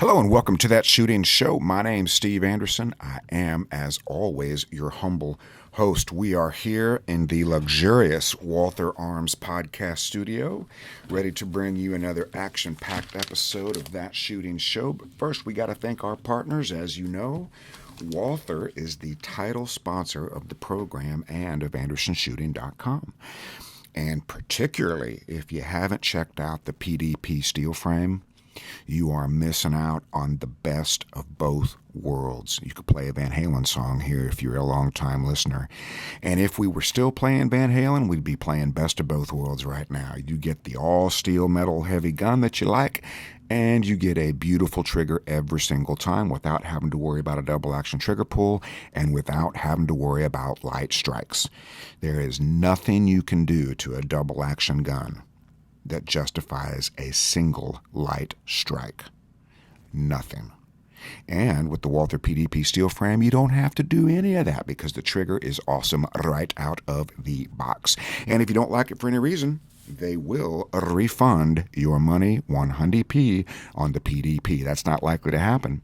Hello and welcome to That Shooting Show. My name's Steve Anderson. I am, as always, your humble host. We are here in the luxurious Walther Arms podcast studio, ready to bring you another action-packed episode of That Shooting Show. But first, we got to thank our partners. As you know, Walther is the title sponsor of the program and of AndersonShooting.com. And particularly, if you haven't checked out the PDP steel frame, you are missing out on the best of both worlds. You could play a Van Halen song here if you're a long-time listener. And if we were still playing Van Halen, we'd be playing best of both worlds right now. You get the all-steel metal heavy gun that you like, and you get a beautiful trigger every single time without having to worry about a double-action trigger pull and without having to worry about light strikes. There is nothing you can do to a double-action gun that justifies a single light strike. Nothing. And with the Walther PDP steel frame, you don't have to do any of that because the trigger is awesome right out of the box. And if you don't like it for any reason, they will refund your money 100p on the PDP. That's not likely to happen,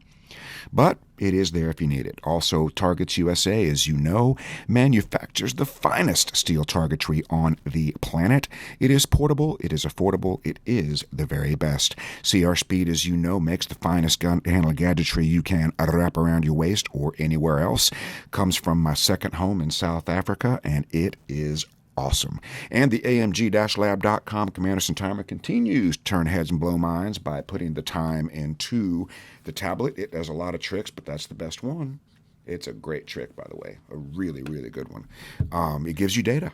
but it is there if you need it. Also, Targets USA, as you know, manufactures the finest steel targetry on the planet. It is portable, it is affordable, it is the very best. CR Speed, as you know, makes the finest gun handle gadgetry you can wrap around your waist or anywhere else. Comes from my second home in South Africa, and it is awesome. And the AMG-Lab.com Commanderson timer continues to turn heads and blow minds by putting the time into the tablet. It does a lot of tricks, but that's the best one. It's a great trick, by the way. A really, really good one. It gives you data.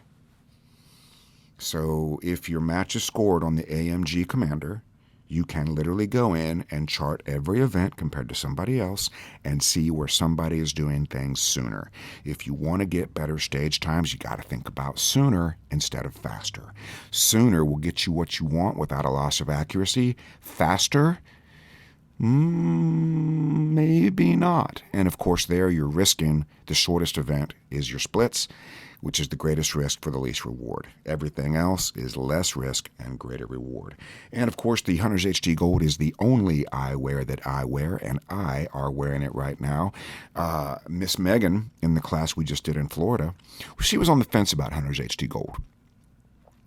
So if your match is scored on the AMG Commander, you can literally go in and chart every event compared to somebody else and see where somebody is doing things sooner. If you want to get better stage times, you got to think about sooner instead of faster. Sooner will get you what you want without a loss of accuracy. Faster, maybe not. And of course, there you're risking the shortest event is your splits, which is the greatest risk for the least reward. Everything else is less risk and greater reward. And of course, the Hunter's HD Gold is the only eyewear that I wear, and I are wearing it right now. Miss Megan, in the class we just did in Florida, she was on the fence about Hunter's HD Gold.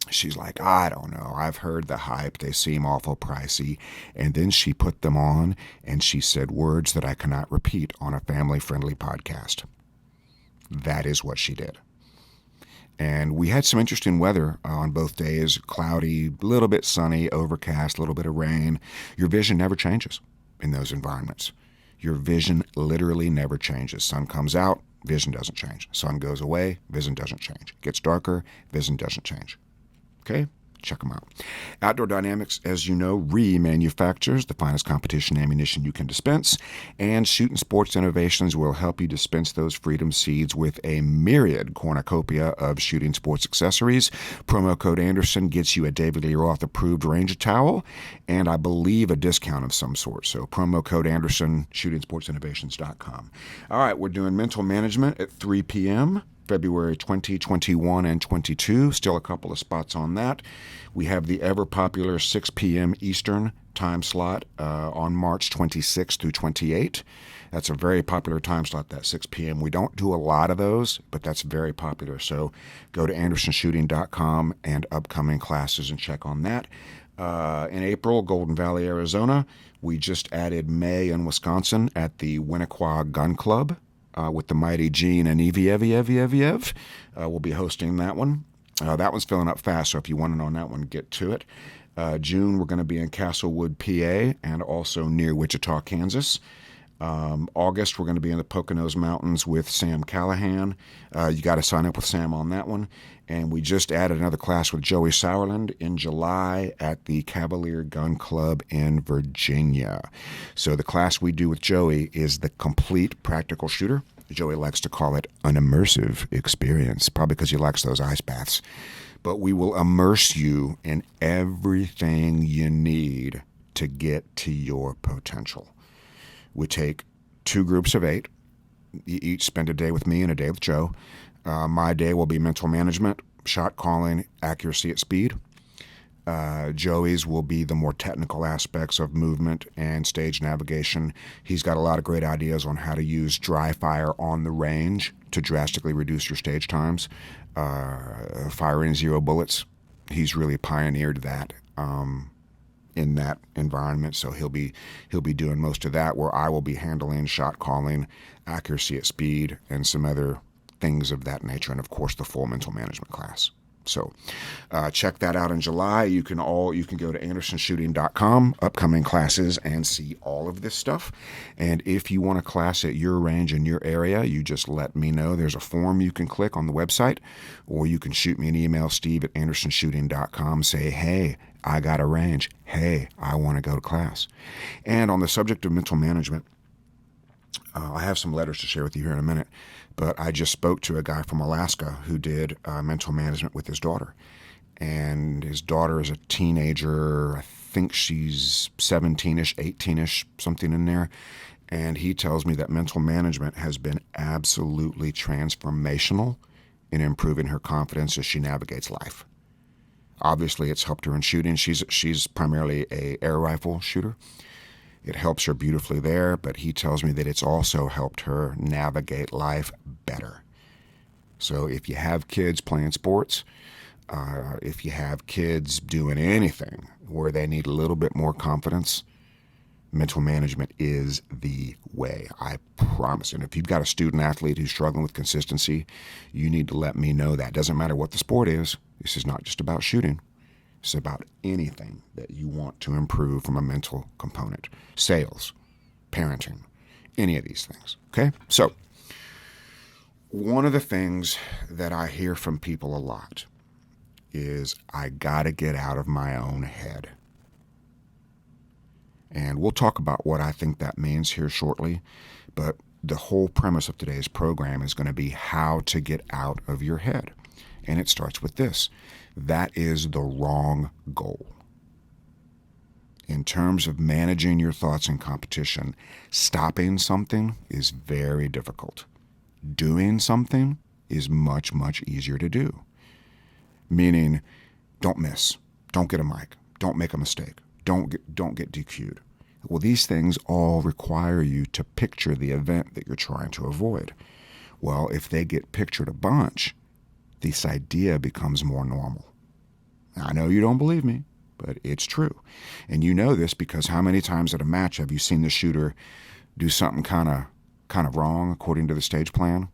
She's like, I don't know. I've heard the hype. They seem awful pricey. And then she put them on, and she said words that I cannot repeat on a family-friendly podcast. That is what she did. And we had some interesting weather on both days, cloudy, a little bit sunny, overcast, a little bit of rain. Your vision never changes in those environments. Your vision literally never changes. Sun comes out, vision doesn't change. Sun goes away, vision doesn't change. Gets darker, vision doesn't change. Okay? Check them out. Outdoor Dynamics, as you know, remanufactures the finest competition ammunition you can dispense, and Shooting Sports Innovations will help you dispense those freedom seeds with a myriad cornucopia of shooting sports accessories. Promo code Anderson gets you a David Lee Roth approved Ranger towel, and I believe a discount of some sort. So promo code Anderson, shootingsportsinnovations.com. All right, we're doing mental management at 3 p.m., February 20, 21, and 22. Still a couple of spots on that. We have the ever-popular 6 p.m. Eastern time slot on March 26 through 28. That's a very popular time slot, that 6 p.m. We don't do a lot of those, but that's very popular. So go to AndersonShooting.com and upcoming classes and check on that. In April, Golden Valley, Arizona. We just added May in Wisconsin at the Winnequa Gun Club. With the mighty Gene and Evie. We'll be hosting that one. That one's filling up fast, so if you want to know on that one, get to it. June, we're going to be in Castlewood, PA, and also near Wichita, Kansas. August, we're going to be in the Poconos Mountains with Sam Callahan. You got to sign up with Sam on that one. And we just added another class with Joey Sauerland in July at the Cavalier Gun Club in Virginia. So the class we do with Joey is the complete practical shooter. Joey likes to call it an immersive experience, probably because he likes those ice baths. But we will immerse you in everything you need to get to your potential. We take 2 groups of 8. You each spend a day with me and a day with Joe. My day will be mental management, shot calling, accuracy at speed. Joey's will be the more technical aspects of movement and stage navigation. He's got a lot of great ideas on how to use dry fire on the range to drastically reduce your stage times. Firing zero bullets, he's really pioneered that in that environment. So he'll be doing most of that, where I will be handling shot calling, accuracy at speed, and some other things of that nature, and of course the full mental management class. So check that out in July. You can go to andersonshooting.com, upcoming classes, and see all of this stuff. And if you want a class at your range in your area, you just let me know. There's a form you can click on the website, or you can shoot me an email, steve@andersonshooting.com. Say, hey, I got a range. Hey, I want to go to class. And on the subject of mental management, I have some letters to share with you here in a minute, but I just spoke to a guy from Alaska who did mental management with his daughter. And his daughter is a teenager. I think she's 17-ish, 18-ish, something in there. And he tells me that mental management has been absolutely transformational in improving her confidence as she navigates life. Obviously, it's helped her in shooting. She's primarily an air rifle shooter. It helps her beautifully there, but he tells me that it's also helped her navigate life better. So if you have kids playing sports, if you have kids doing anything where they need a little bit more confidence, mental management is the way, I promise. And if you've got a student athlete who's struggling with consistency, you need to let me know that. Doesn't matter what the sport is. This is not just about shooting. It's about anything that you want to improve from a mental component. Sales, parenting, any of these things. Okay? So, one of the things that I hear from people a lot is, I got to get out of my own head. And we'll talk about what I think that means here shortly. But the whole premise of today's program is going to be how to get out of your head. And it starts with this. That is the wrong goal. In terms of managing your thoughts in competition, stopping something is very difficult. Doing something is much, much easier to do. Meaning, don't miss. Don't get a mic. Don't make a mistake. Don't get DQ'd. Well, these things all require you to picture the event that you're trying to avoid. Well, if they get pictured a bunch, this idea becomes more normal. I know you don't believe me, but it's true. And you know this because how many times at a match have you seen the shooter do something kind of wrong according to the stage plan?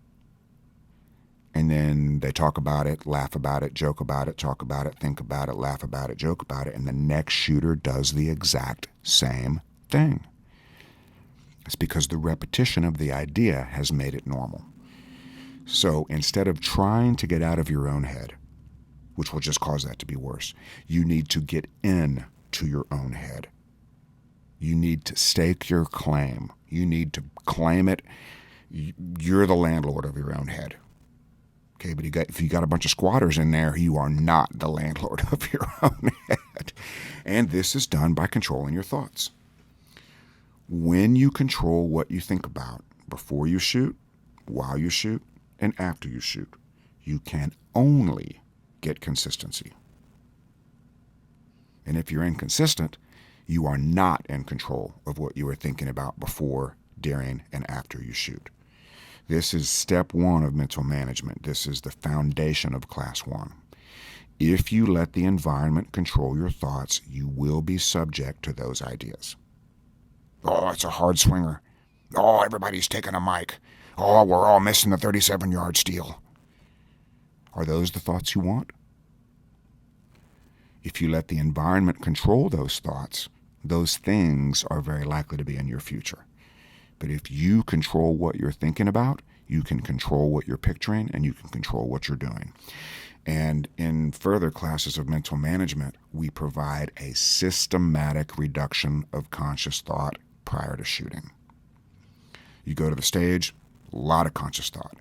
And then they talk about it, laugh about it, joke about it, talk about it, think about it, laugh about it, joke about it, and the next shooter does the exact same thing. It's because the repetition of the idea has made it normal. So instead of trying to get out of your own head, which will just cause that to be worse, you need to get in to your own head. You need to stake your claim. You need to claim it. You're the landlord of your own head. Okay, but if you got a bunch of squatters in there, you are not the landlord of your own head. And this is done by controlling your thoughts. When you control what you think about before you shoot, while you shoot, and after you shoot, you can only get consistency. And if you're inconsistent, you are not in control of what you are thinking about before, during, and after you shoot. This is step one of mental management. This is the foundation of class one. If you let the environment control your thoughts, you will be subject to those ideas. Oh, it's a hard swinger. Oh, everybody's taking a mic. Oh, we're all missing the 37-yard steal. Are those the thoughts you want? If you let the environment control those thoughts, those things are very likely to be in your future. But if you control what you're thinking about, you can control what you're picturing, and you can control what you're doing. And in further classes of mental management, we provide a systematic reduction of conscious thought prior to shooting. You go to the stage, a lot of conscious thought.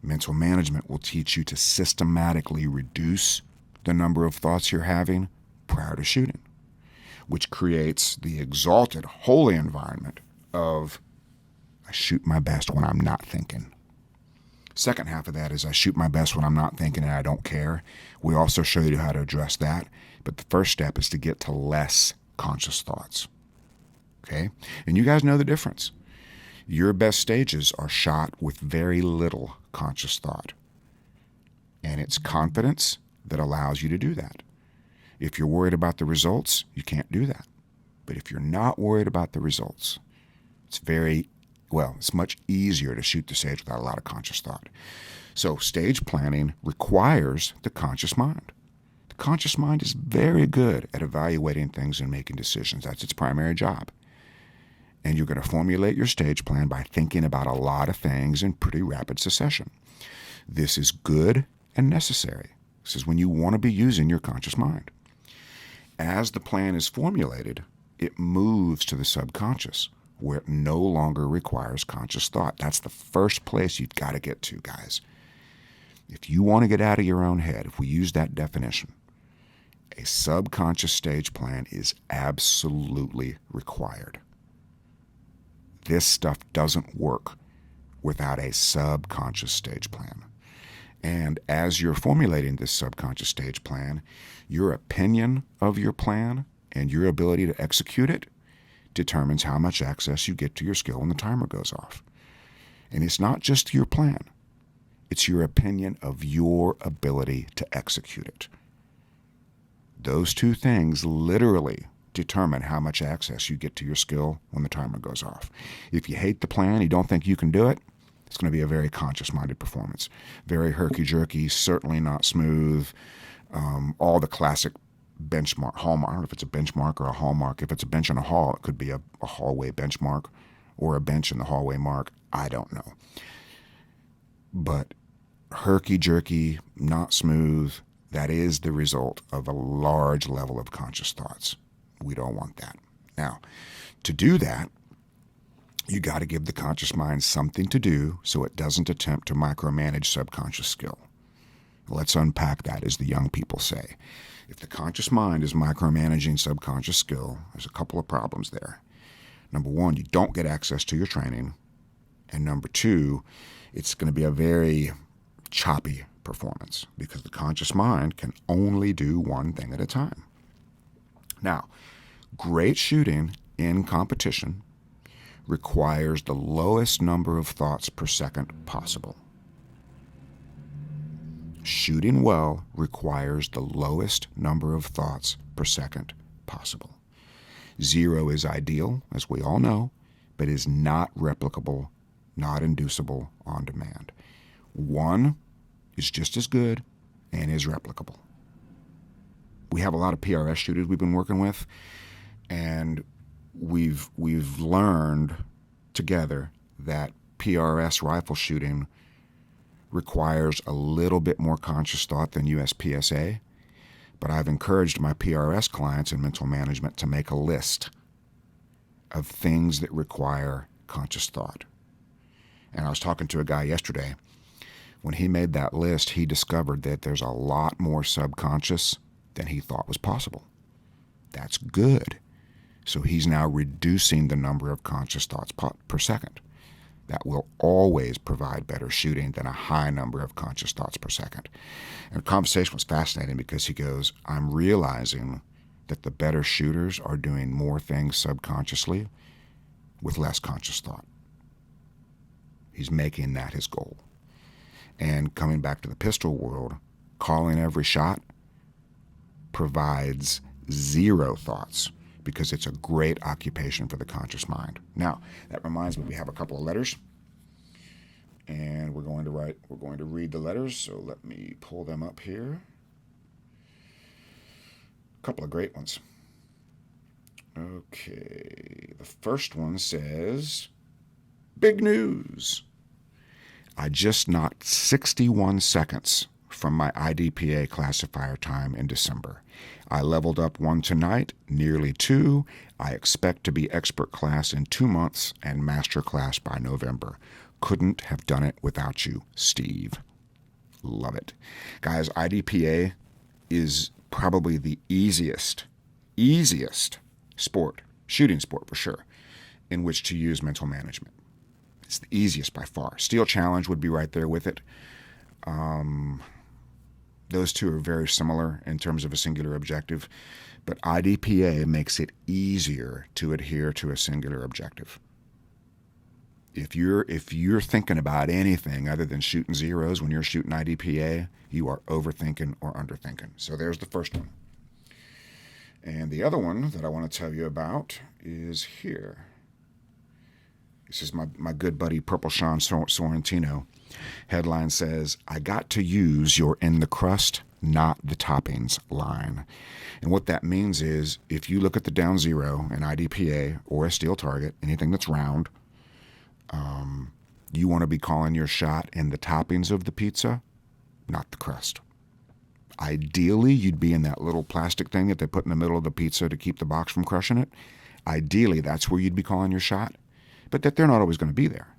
Mental management will teach you to systematically reduce the number of thoughts you're having prior to shooting, which creates the exalted, holy environment of, I shoot my best when I'm not thinking. Second half of that is I shoot my best when I'm not thinking and I don't care. We also show you how to address that But the first step is to get to less conscious thoughts. Okay? And you guys know the difference. Your best stages are shot with very little conscious thought. And it's confidence that allows you to do that. If you're worried about the results, you can't do that. But if you're not worried about the results, it's much easier to shoot the stage without a lot of conscious thought. So stage planning requires the conscious mind. The conscious mind is very good at evaluating things and making decisions. That's its primary job. And you're going to formulate your stage plan by thinking about a lot of things in pretty rapid succession. This is good and necessary. This is when you want to be using your conscious mind. As the plan is formulated, it moves to the subconscious, where it no longer requires conscious thought. That's the first place you've got to get to, guys. If you want to get out of your own head, if we use that definition, a subconscious stage plan is absolutely required. This stuff doesn't work without a subconscious stage plan. And as you're formulating this subconscious stage plan, your opinion of your plan and your ability to execute it determines how much access you get to your skill when the timer goes off. And it's not just your plan. It's your opinion of your ability to execute it. Those two things literally determine how much access you get to your skill when the timer goes off. If you hate the plan, you don't think you can do it, it's going to be a very conscious-minded performance. Very herky-jerky, certainly not smooth. All the classic benchmark, hallmark. I don't know if it's a benchmark or a hallmark. If it's a bench in a hall, it could be a hallway benchmark or a bench in the hallway mark. I don't know. But herky-jerky, not smooth, that is the result of a large level of conscious thoughts. We don't want that. Now, to do that, you got to give the conscious mind something to do so it doesn't attempt to micromanage subconscious skill. Let's unpack that, as the young people say. If the conscious mind is micromanaging subconscious skill, there's a couple of problems there. Number one, you don't get access to your training. And number two, it's going to be a very choppy performance because the conscious mind can only do one thing at a time. Now, great shooting in competition requires the lowest number of thoughts per second possible. Shooting well requires the lowest number of thoughts per second possible. 0 is ideal, as we all know, but is not replicable, not inducible on demand. 1 is just as good and is replicable. We have a lot of PRS shooters we've been working with, and we've learned together that PRS rifle shooting requires a little bit more conscious thought than USPSA, but I've encouraged my PRS clients in mental management to make a list of things that require conscious thought. And I was talking to a guy yesterday. When he made that list, he discovered that there's a lot more subconscious than he thought was possible. That's good. So he's now reducing the number of conscious thoughts per second. That will always provide better shooting than a high number of conscious thoughts per second. And the conversation was fascinating because he goes, I'm realizing that the better shooters are doing more things subconsciously with less conscious thought. He's making that his goal. And coming back to the pistol world, calling every shot provides 0 thoughts because it's a great occupation for the conscious mind. Now, that reminds me, we have a couple of letters, and we're going to read the letters, so let me pull them up here. A couple of great ones. Okay, the first one says, big news. I just knocked 61 seconds from my IDPA classifier time in December. I leveled up 1 tonight, nearly 2. I expect to be expert class in 2 months and master class by November. Couldn't have done it without you, Steve. Love it. Guys, IDPA is probably the easiest sport, shooting sport for sure, in which to use mental management. It's the easiest by far. Steel Challenge would be right there with it. Those two are very similar in terms of a singular objective, but IDPA makes it easier to adhere to a singular objective. If you're thinking about anything other than shooting zeros when you're shooting IDPA, you are overthinking or underthinking. So there's the first one. And the other one that I want to tell you about is here. This is my good buddy Purple Sean Sorrentino. Headline says, "I got to use your in the crust, not the toppings line." And what that means is if you look at the down zero, an IDPA or a steel target, anything that's round, you want to be calling your shot in the toppings of the pizza, not the crust. Ideally, you'd be in that little plastic thing that they put in the middle of the pizza to keep the box from crushing it. Ideally, that's where you'd be calling your shot, but that they're not always going to be there.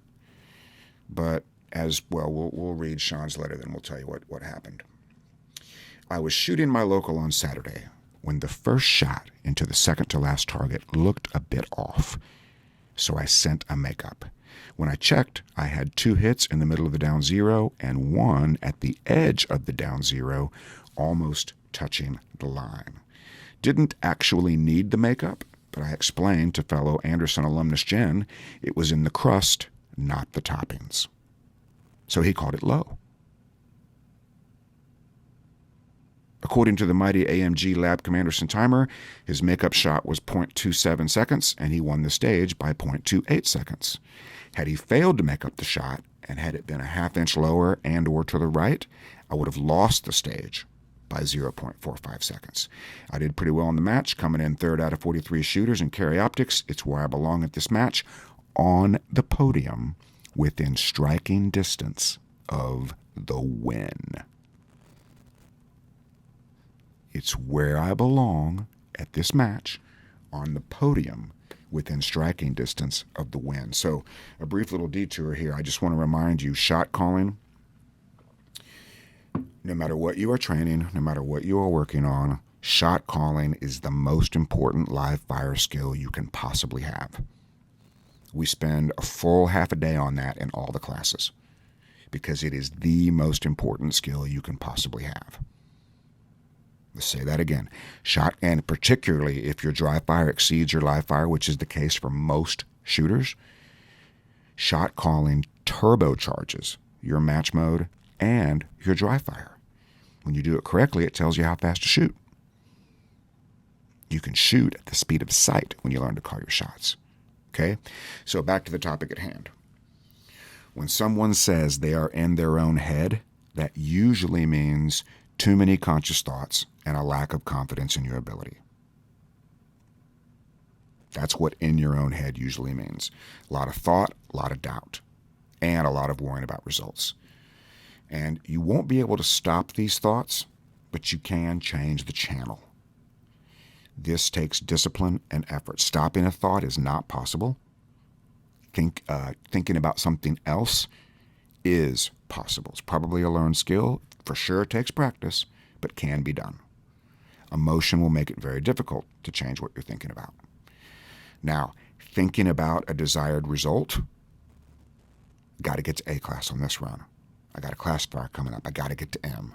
But as well, we'll read Sean's letter, then we'll tell you what happened. "I was shooting my local on Saturday when the first shot into the second to last target looked a bit off, so I sent a makeup. When I checked, I had 2 hits in the middle of the down zero and 1 at the edge of the down zero, almost touching the line. Didn't actually need the makeup, but I explained to fellow Anderson alumnus Jen it was in the crust, not the toppings. So he called it low. According to the mighty AMG Lab Commander Centimer, his makeup shot was 0.27 seconds, and he won the stage by 0.28 seconds. Had he failed to make up the shot, and had it been a half-inch lower and or to the right, I would have lost the stage by 0.45 seconds. I did pretty well in the match, coming in 3rd out of 43 shooters in carry optics. It's where I belong at this match, on the podium, within striking distance of the win. It's where I belong at this match, on the podium, within striking distance of the win." So a brief little detour here. I just want to remind you, shot calling, no matter what you are training, no matter what you are working on, shot calling is the most important live fire skill you can possibly have. We spend a full half a day on that in all the classes because it is the most important skill you can possibly have. Let's say that again. Shot, and particularly if your dry fire exceeds your live fire, which is the case for most shooters, shot calling turbocharges your match mode and your dry fire. When you do it correctly, it tells you how fast to shoot. You can shoot at the speed of sight when you learn to call your shots. Okay? So back to the topic at hand. When someone says they are in their own head, that usually means too many conscious thoughts and a lack of confidence in your ability. That's what in your own head usually means. A lot of thought, a lot of doubt, and a lot of worrying about results. And you won't be able to stop these thoughts, but you can change the channel. This takes discipline and effort. Stopping a thought is not possible. Thinking about something else is possible. It's probably a learned skill. For sure it takes practice, but can be done. Emotion will make it very difficult to change what you're thinking about. Now, thinking about a desired result, got to get to A class on this run. I got a classifier coming up. I got to get to M.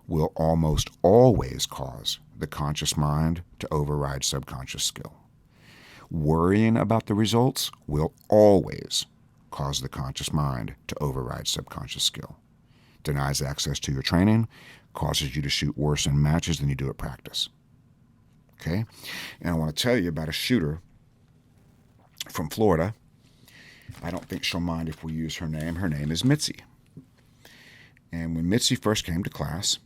Will almost always cause the conscious mind to override subconscious skill. Worrying about the results will always cause the conscious mind to override subconscious skill. Denies access to your training, causes you to shoot worse in matches than you do at practice. Okay? And I want to tell you about a shooter from Florida. I don't think she'll mind if we use her name. Her name is Mitzi. And when Mitzi first came to class,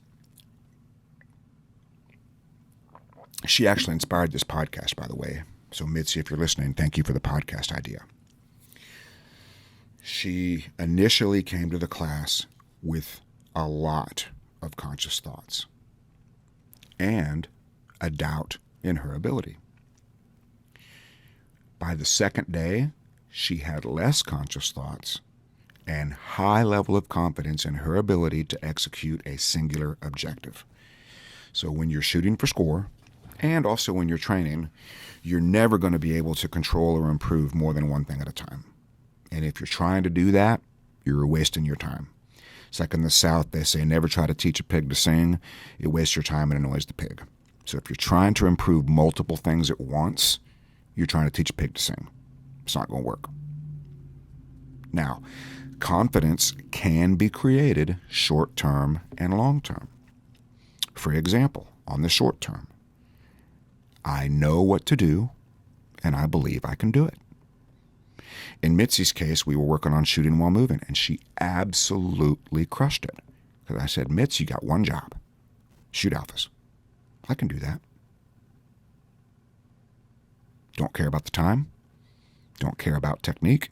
she actually inspired this podcast, by the way. So Mitzi, if you're listening, thank you for the podcast idea. She initially came to the class with a lot of conscious thoughts and a doubt in her ability. By the second day, she had less conscious thoughts and high level of confidence in her ability to execute a singular objective. So when you're shooting for score, and also when you're training, you're never going to be able to control or improve more than one thing at a time. And if you're trying to do that, you're wasting your time. It's like in the South, they say never try to teach a pig to sing. It wastes your time and annoys the pig. So if you're trying to improve multiple things at once, you're trying to teach a pig to sing. It's not going to work. Now, confidence can be created short-term and long-term. For example, on the short term, I know what to do, and I believe I can do it. In Mitzi's case, we were working on shooting while moving, and she absolutely crushed it. Because I said, Mitz, you got one job. Shoot alphas. I can do that. Don't care about the time. Don't care about technique.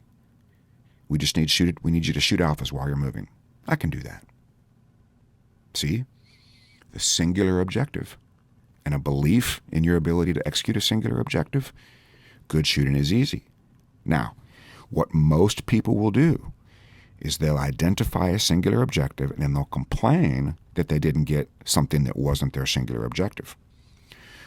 We just need you to shoot alphas while you're moving. I can do that. See? The singular objective and a belief in your ability to execute a singular objective, good shooting is easy. Now, what most people will do is they'll identify a singular objective and then they'll complain that they didn't get something that wasn't their singular objective.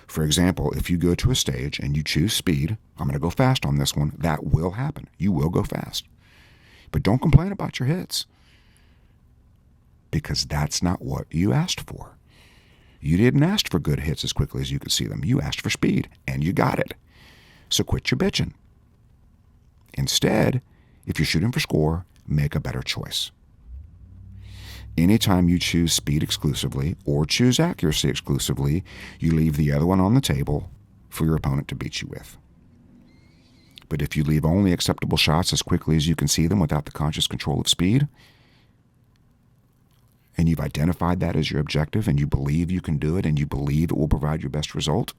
For example, if you go to a stage and you choose speed, I'm going to go fast on this one, that will happen. You will go fast. But don't complain about your hits, because that's not what you asked for. You didn't ask for good hits as quickly as you could see them. You asked for speed, and you got it. So quit your bitching. Instead, if you're shooting for score, make a better choice. Anytime you choose speed exclusively or choose accuracy exclusively, you leave the other one on the table for your opponent to beat you with. But if you leave only acceptable shots as quickly as you can see them without the conscious control of speed, and you've identified that as your objective, and you believe you can do it, and you believe it will provide your best result,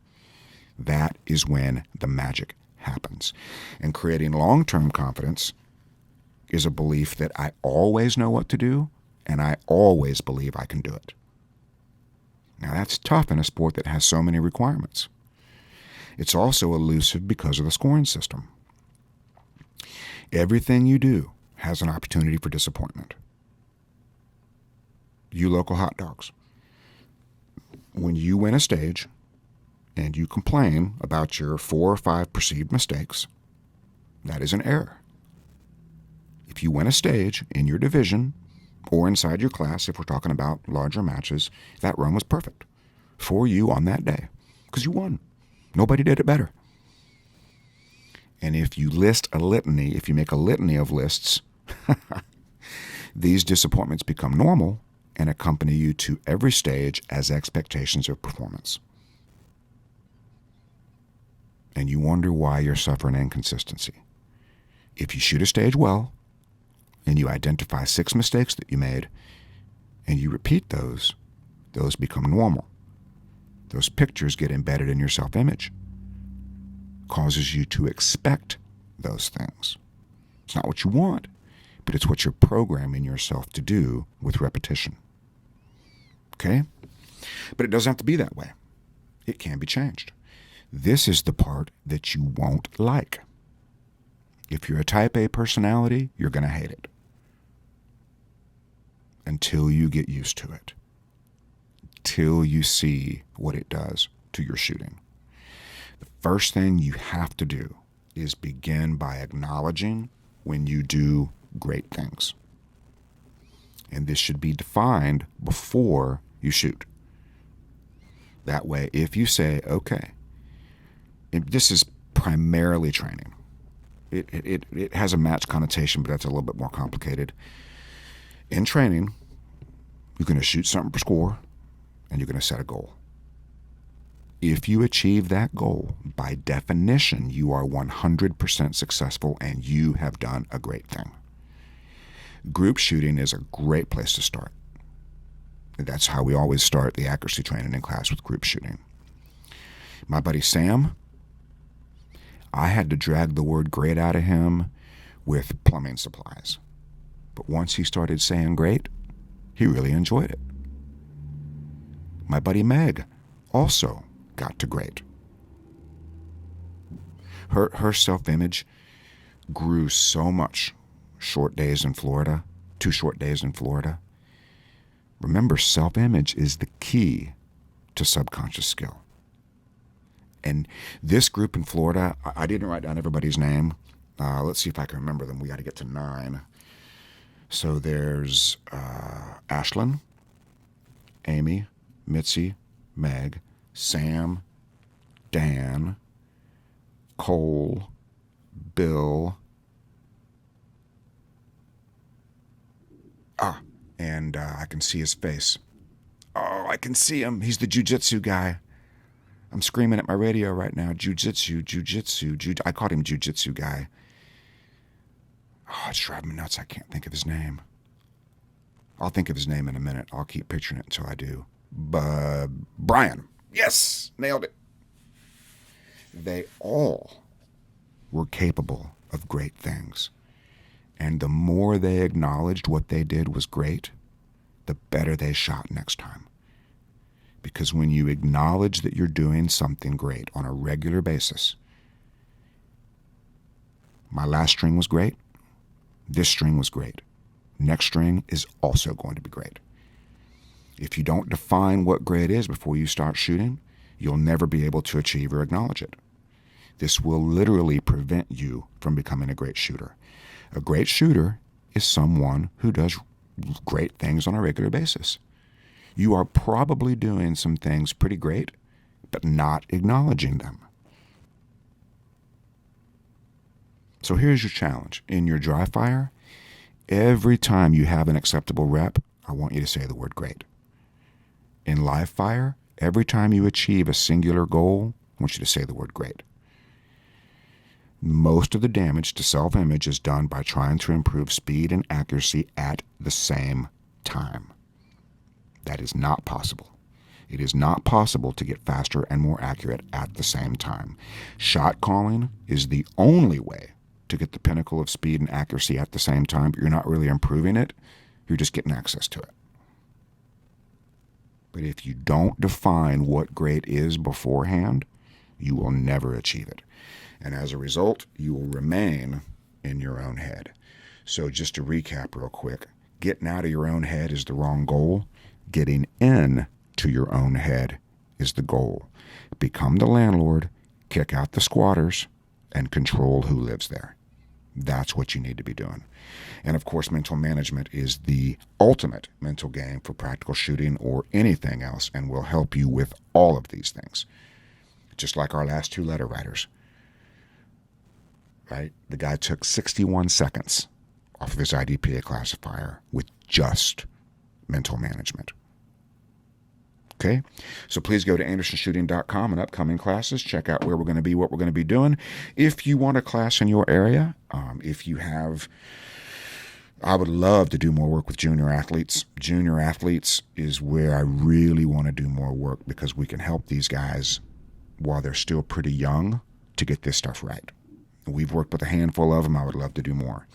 that is when the magic happens. And creating long-term confidence is a belief that I always know what to do, and I always believe I can do it. Now that's tough in a sport that has so many requirements. It's also elusive because of the scoring system. Everything you do has an opportunity for disappointment. You local hot dogs. When you win a stage and you complain about your 4 or 5 perceived mistakes, that is an error. If you win a stage in your division or inside your class, if we're talking about larger matches, that run was perfect for you on that day because you won. Nobody did it better. And if you list a litany, if you make a litany of lists, these disappointments become normal and accompany you to every stage as expectations of performance. And you wonder why you're suffering inconsistency. If you shoot a stage well, and you identify 6 mistakes that you made, and you repeat those become normal. Those pictures get embedded in your self-image. Causes you to expect those things. It's not what you want, but it's what you're programming yourself to do with repetition. Okay? But it doesn't have to be that way. It can be changed. This is the part that you won't like. If you're a type A personality, you're going to hate it. Until you get used to it. Till you see what it does to your shooting. The first thing you have to do is begin by acknowledging when you do great things. And this should be defined before you shoot. That way, if you say, okay, this is primarily training. It has a match connotation, but that's a little bit more complicated. In training, you're going to shoot something for score, and you're going to set a goal. If you achieve that goal, by definition, you are 100% successful and you have done a great thing. Group shooting is a great place to start. That's how we always start the accuracy training in class, with group shooting. My buddy Sam, I had to drag the word great out of him with plumbing supplies. But once he started saying great, he really enjoyed it. My buddy Meg also got to great. Her self-image grew so much. 2 short days in Florida. Remember, self-image is the key to subconscious skill. And this group in Florida, I didn't write down everybody's name. Let's see if I can remember them. We got to get to 9. So there's Ashlyn, Amy, Mitzi, Meg, Sam, Dan, Cole, Bill, and I can see his face. Oh, I can see him. He's the jujitsu guy. I'm screaming at my radio right now. Jujitsu. I called him jujitsu guy. Oh, it's driving me nuts. I can't think of his name. I'll think of his name in a minute. I'll keep picturing it until I do. Brian. Yes, nailed it. They all were capable of great things. And the more they acknowledged what they did was great, the better they shot next time. Because when you acknowledge that you're doing something great on a regular basis, my last string was great, this string was great, next string is also going to be great. If you don't define what great is before you start shooting, you'll never be able to achieve or acknowledge it. This will literally prevent you from becoming a great shooter. A great shooter is someone who does great things on a regular basis. You are probably doing some things pretty great, but not acknowledging them. So here's your challenge. In your dry fire, every time you have an acceptable rep, I want you to say the word great. In live fire, every time you achieve a singular goal, I want you to say the word great. Most of the damage to self-image is done by trying to improve speed and accuracy at the same time. That is not possible. It is not possible to get faster and more accurate at the same time. Shot calling is the only way to get the pinnacle of speed and accuracy at the same time, but you're not really improving it. You're just getting access to it. But if you don't define what great is beforehand, you will never achieve it. And as a result, you will remain in your own head. So just to recap real quick, getting out of your own head is the wrong goal. Getting in to your own head is the goal. Become the landlord, kick out the squatters, and control who lives there. That's what you need to be doing. And of course, mental management is the ultimate mental game for practical shooting or anything else, and will help you with all of these things. Just like our last two letter writers. Right? The guy took 61 seconds off of his IDPA classifier with just mental management. Okay? So please go to andersonshooting.com and upcoming classes. Check out where we're going to be, what we're going to be doing. If you want a class in your area, I would love to do more work with junior athletes. Junior athletes is where I really want to do more work, because we can help these guys while they're still pretty young to get this stuff right. We've worked with a handful of them. I would love to do more.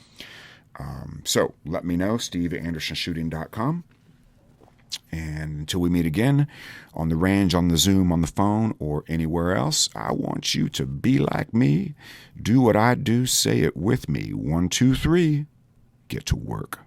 So let me know, steve@andersonshooting.com. And until we meet again on the range, on the Zoom, on the phone, or anywhere else, I want you to be like me. Do what I do. Say it with me. 1, 2, 3. Get to work.